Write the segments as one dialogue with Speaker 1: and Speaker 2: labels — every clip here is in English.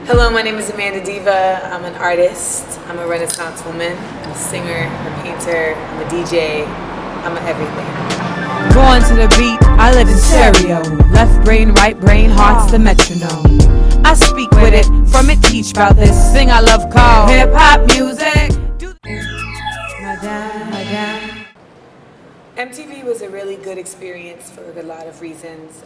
Speaker 1: Hello, my name is Amanda Diva. I'm an artist. I'm a Renaissance woman. I'm a singer, I'm a painter, I'm a DJ, I'm a everything.
Speaker 2: Born to the beat, I live in stereo. Left brain, right brain, heart's the metronome. I speak with it, from it teach about this thing I love called hip-hop music.
Speaker 1: MTV was a really good experience for a lot of reasons.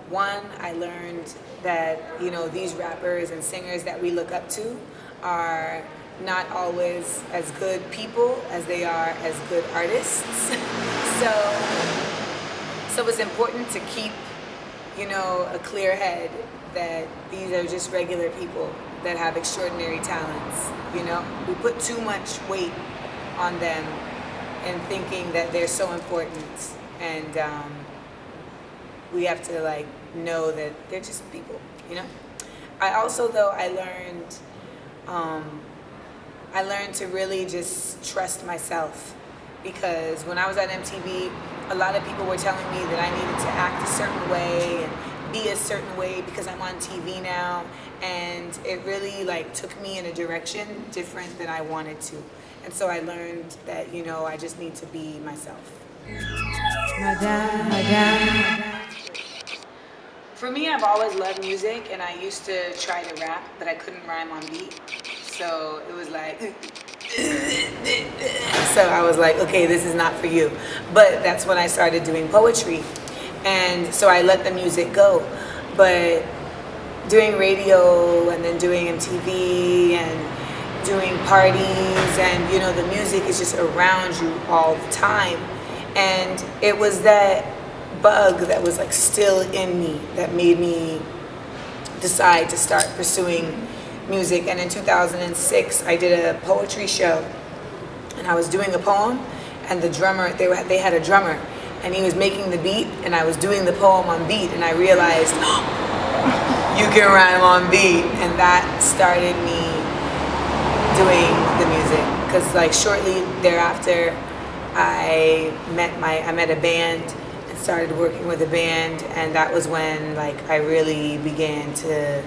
Speaker 1: One, I learned that, these rappers and singers that we look up to are not always as good people as they are as good artists. So it's important to keep, a clear head that these are just regular people that have extraordinary talents, We put too much weight on them and thinking that they're so important, and we have to know that they're just people, I also, though, I learned to really just trust myself, because when I was at MTV, a lot of people were telling me that I needed to act a certain way and be a certain way because I'm on TV now, and it really took me in a direction different than I wanted to. And so I learned that, I just need to be myself. For me, I've always loved music, and I used to try to rap, but I couldn't rhyme on beat. So it was so I was like, okay, this is not for you. But that's when I started doing poetry. And so I let the music go. But doing radio and then doing MTV and doing parties, and the music is just around you all the time, and it was that bug that was still in me that made me decide to start pursuing music. And in 2006 I did a poetry show, and I was doing a poem, and the drummer, they had a drummer, and he was making the beat, and I was doing the poem on beat, and I realized, you can rhyme on beat, and that started me doing the music, because shortly thereafter I met a band and started working with a band, and that was when I really began to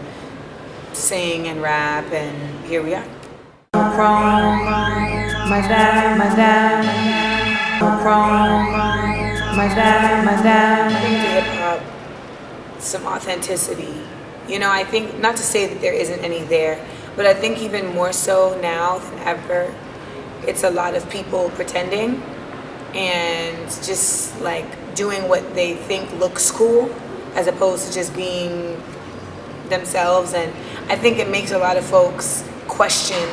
Speaker 1: sing and rap, and here we are. Bring to hip hop some authenticity. I think, not to say that there isn't any there, but I think even more so now than ever, it's a lot of people pretending and just doing what they think looks cool, as opposed to just being themselves. And I think it makes a lot of folks question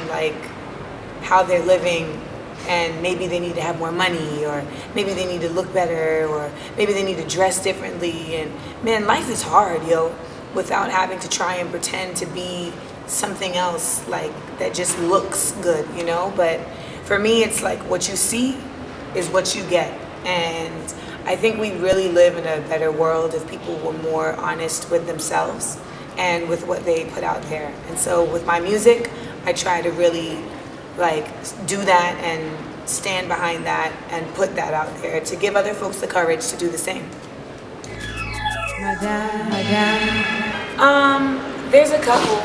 Speaker 1: how they're living, and maybe they need to have more money, or maybe they need to look better, or maybe they need to dress differently. And man, life is hard, without having to try and pretend to be something else that just looks good, But for me, it's what you see is what you get. And I think we really live in a better world if people were more honest with themselves and with what they put out there. And so with my music, I try to really do that and stand behind that and put that out there to give other folks the courage to do the same. There's a couple.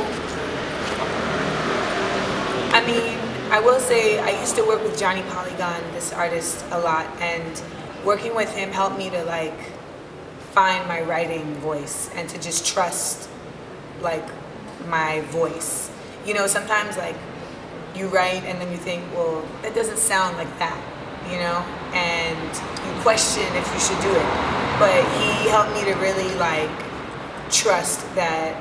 Speaker 1: I mean, I will say I used to work with Johnny Polygon, this artist, a lot, and working with him helped me to find my writing voice and to just trust my voice. Sometimes you write and then you think, well, that doesn't sound like that, and you question if you should do it. But he helped me to really trust that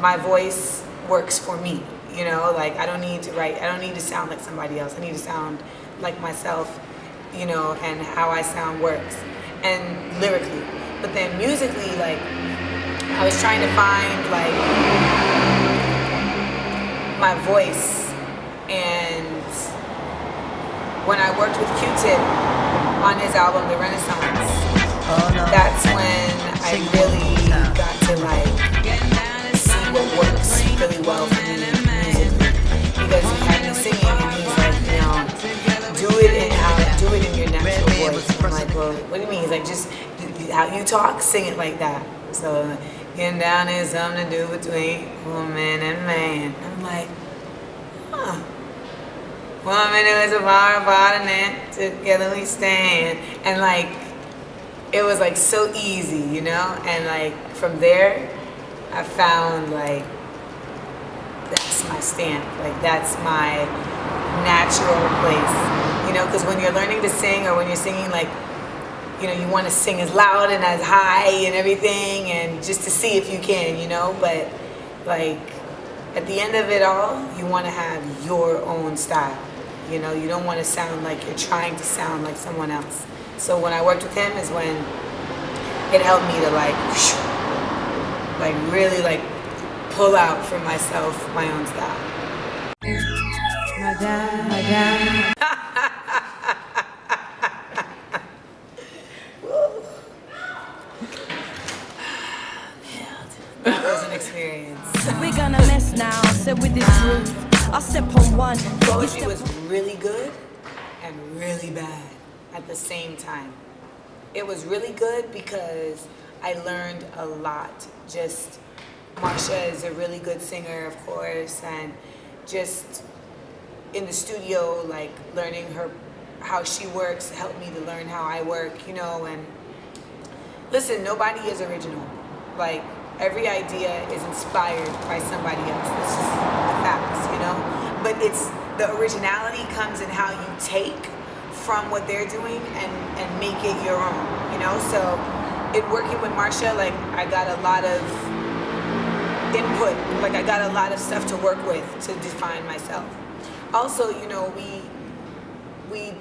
Speaker 1: my voice works for me. I don't need to write, I don't need to sound like somebody else. I need to sound like myself, and how I sound works, and lyrically. But then musically, I was trying to find my voice, and when I worked with Q-Tip on his album, The Renaissance, that's when I really got to see what works really well for me musically, because he had me singing and he's do it in your natural voice. And I'm well, what do you mean? He's just how you talk, sing it like that. So Getting down is something to do between woman and man. I'm like, huh. Woman who is a power apart and then together we stand. And like, it was like so easy, you know? And like, from there, I found like, that's my stamp. Like, that's my natural place. You know, because when you're learning to sing or when you're singing, like, you know, you want to sing as loud and as high and everything, and just to see if you can, you know, but like at the end of it all, you want to have your own style. You know, you don't want to sound like you're trying to sound like someone else. So when I worked with him is when it helped me to like really like pull out for myself my own style. Madame. That was an experience.
Speaker 3: We're gonna mess now, so with this groove, I'll step on one.
Speaker 1: Poetry was really good and really bad at the same time. It was really good because I learned a lot. Just, Marsha is a really good singer, of course, and just in the studio, like learning how she works helped me to learn how I work, you know. And listen, nobody is original. Like, every idea is inspired by somebody else. This is the facts, you know? But it's, the originality comes in how you take from what they're doing and make it your own, you know? So, in working with Marsha, like, I got a lot of input. Like, I got a lot of stuff to work with to define myself. Also, you know, we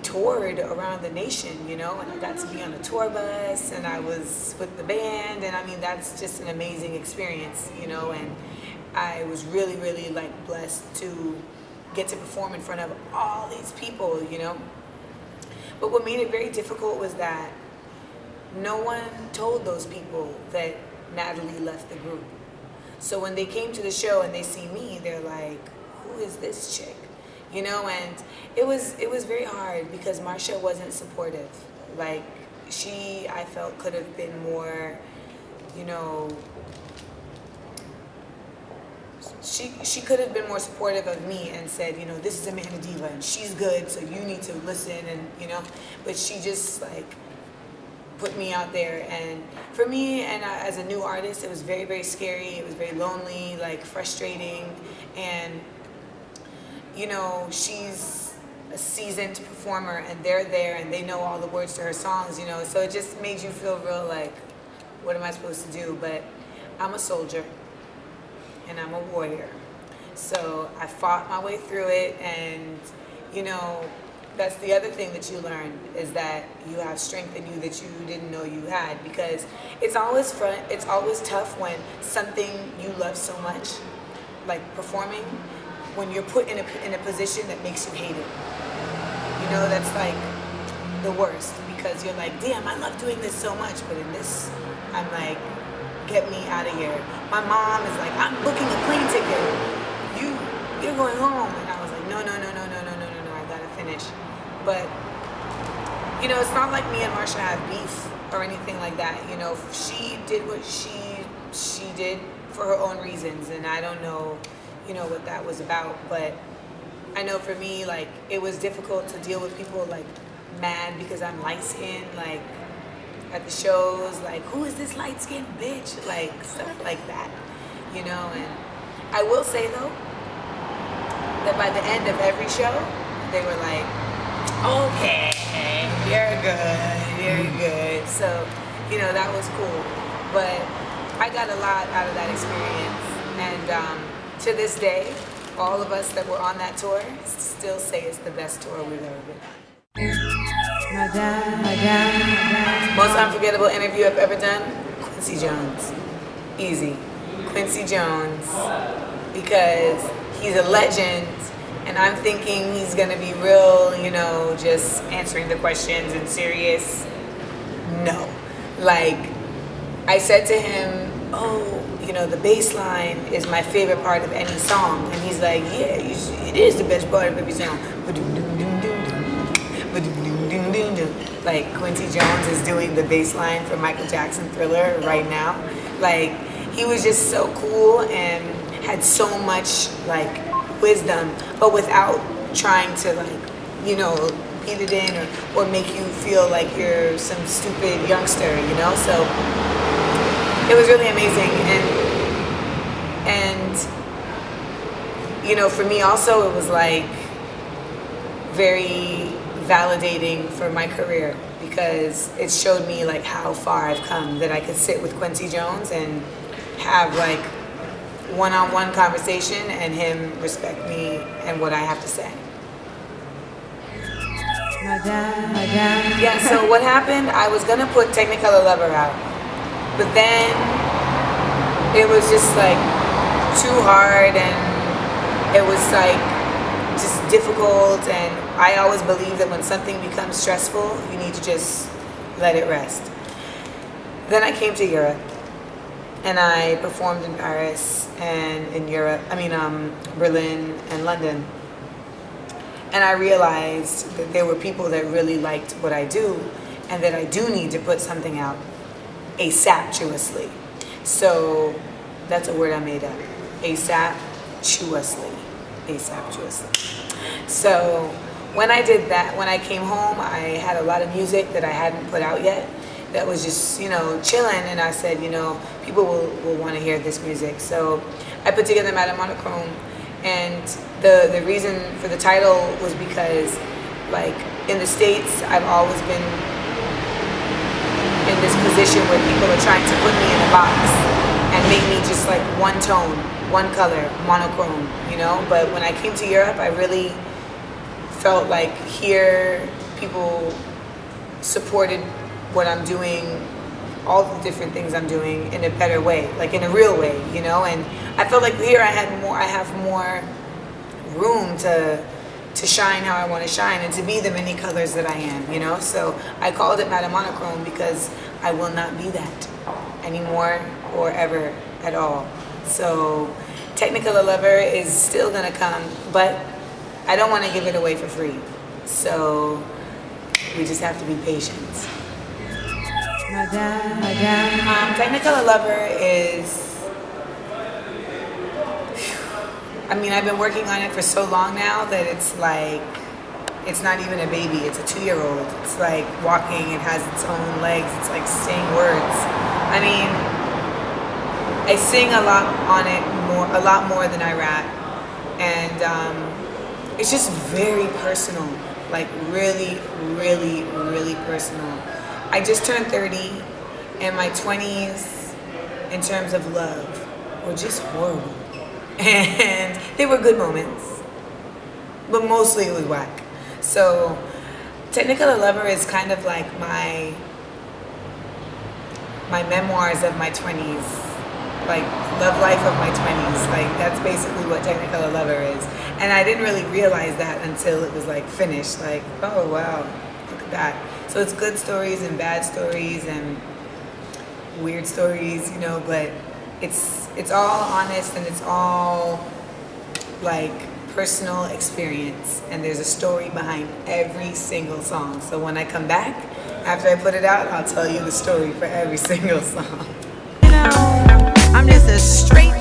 Speaker 1: toured around the nation, you know, and I got to be on a tour bus, and I was with the band, and I mean, that's just an amazing experience, you know, and I was really, really like blessed to get to perform in front of all these people, you know. But what made it very difficult was that no one told those people that Natalie left the group. So when they came to the show and they see me, they're like, who is this chick? You know, and it was very hard because Marsha wasn't supportive. Like, she, I felt, could have been more, you know, she could have been more supportive of me and said, you know, this is Amanda Diva and she's good, so you need to listen, and, you know, but she just like put me out there. And for me, and as a new artist, it was very, very scary. It was very lonely, like frustrating, and you know, she's a seasoned performer and they're there and they know all the words to her songs, you know, so it just made you feel real like, what am I supposed to do? But I'm a soldier and I'm a warrior. So I fought my way through it, and, you know, that's the other thing that you learn, is that you have strength in you that you didn't know you had, because it's always fun, it's always tough when something you love so much, like performing, when you're put in a position that makes you hate it. You know, that's like the worst, because you're like, damn, I love doing this so much, but in this, I'm like, get me out of here. My mom is like, I'm booking a plane ticket. You're going home. And I was like, no, I gotta finish. But, you know, it's not like me and Marsha have beef or anything like that. You know, she did what she did for her own reasons, and I don't know, you know, what that was about, but I know for me, like, it was difficult to deal with people, like, mad because I'm light-skinned, like, at the shows, like, who is this light-skinned bitch? Like, stuff like that, you know. And I will say, though, that by the end of every show, they were like, okay, you're good. So, you know, that was cool. But I got a lot out of that experience, and to this day, all of us that were on that tour still say it's the best tour we've ever been on. Most unforgettable interview I've ever done? Quncy Jones. Easy. Quncy Jones. Because he's a legend, and I'm thinking he's gonna be real, you know, just answering the questions and serious. No. Like, I said to him, oh, you know, the bass line is my favorite part of any song. And he's like, yeah, it is the best part of every song. Like, Quncy Jones is doing the bass line for Michael Jackson Thriller right now. Like, he was just so cool and had so much like wisdom, but without trying to like, you know, beat it in or make you feel like you're some stupid youngster, you know. So it was really amazing, and you know, for me also it was like very validating for my career, because it showed me like how far I've come, that I could sit with Quncy Jones and have like one-on-one conversation and him respect me and what I have to say.
Speaker 2: Madame.
Speaker 1: Yeah, so what happened, I was gonna put Technicolor Lover out, but then it was just like too hard, and it was like just difficult, and I always believe that when something becomes stressful, you need to just let it rest. Then I came to Europe, and I performed in Paris and in Berlin and London. And I realized that there were people that really liked what I do, and that I do need to put something out asaptuously. So that's a word I made up, asaptuously. So when I did that, when I came home, I had a lot of music that I hadn't put out yet that was just, you know, chilling, and I said, you know, people will want to hear this music. So I put together Madame Monochrome, and the reason for the title was because, like, in the States, I've always been in this position where people are trying to put me in a box and make me just like one tone, one color, monochrome, you know. But when I came to Europe, I really felt like here people supported what I'm doing, all the different things I'm doing, in a better way, like in a real way, you know. And I felt like here I have more room to shine how I want to shine, and to be the many colors that I am, you know. So I called it Madame Monochrome because I will not be that anymore or ever at all. So Technicolor Lover is still gonna come, but I don't want to give it away for free. So we just have to be patient.
Speaker 2: Madame.
Speaker 1: Technicolor Lover is, I mean, I've been working on it for so long now that it's like, it's not even a baby, it's a 2-year-old. It's like walking, it has its own legs, it's like saying words. I mean, I sing a lot on it, a lot more than I rap. And it's just very personal, like really, really, really personal. I just turned 30, and my 20s, in terms of love, were just horrible. And they were good moments, but mostly it was whack. So Technicolor Lover is kind of like my memoirs of my 20s, like love life of my 20s. Like that's basically what Technicolor Lover is. And I didn't really realize that until it was like finished. Like, oh wow, look at that. So it's good stories and bad stories and weird stories, you know, but it's all honest, and it's all like personal experience, and there's a story behind every single song. So when I come back, after I put it out, I'll tell you the story for every single song.
Speaker 2: You know, I'm just a straight